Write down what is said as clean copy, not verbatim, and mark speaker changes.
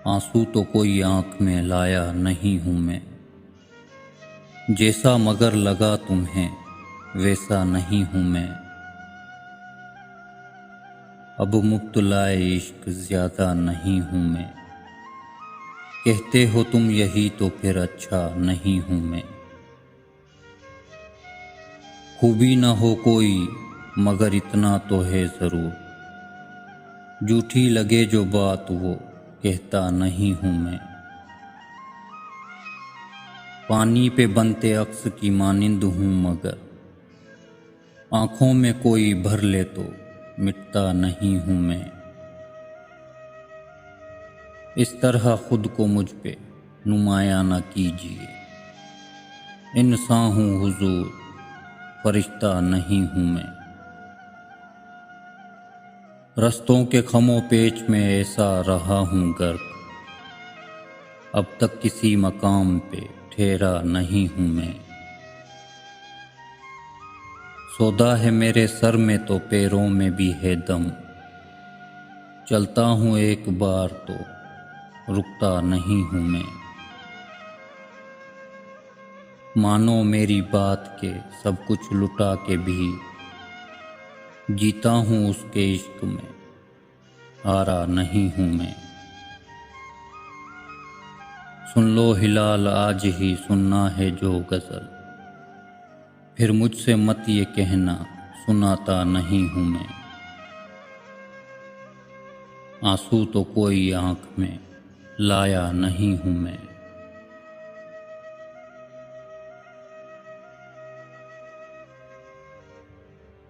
Speaker 1: आंसू तो कोई आंख में लाया नहीं हूँ मैं। जैसा मगर लगा तुम्हें वैसा नहीं हूँ मैं। अब मुब्तलाए इश्क ज्यादा नहीं हूँ मैं। कहते हो तुम यही तो फिर अच्छा नहीं हूँ मैं। खूबी न हो कोई मगर इतना तो है ज़रूर, झूठी लगे जो बात वो कहता नहीं हूँ मैं। पानी पे बनते अक्स की मानिंद हूँ मगर आँखों में कोई भर ले तो मिटता नहीं हूँ मैं। इस तरह खुद को मुझ पे नुमाया न कीजिए। इंसान हूँ हुजूर, फरिश्ता नहीं हूँ मैं। रस्तों के खमो पेच में ऐसा रहा हूँ गर्क, अब तक किसी मकाम पे ठहरा नहीं हूँ मैं। सौदा है मेरे सर में तो पैरों में भी है दम, चलता हूँ एक बार तो रुकता नहीं हूँ मैं। मानो मेरी बात के सब कुछ लुटा के भी जीता हूँ उसके इश्क में, हारा नहीं हूँ मैं। सुन लो हिलाल आज ही सुनना है जो गज़ल, फिर मुझसे मत ये कहना सुनाता नहीं हूँ मैं। आंसू तो कोई आँख में लाया नहीं हूँ मैं।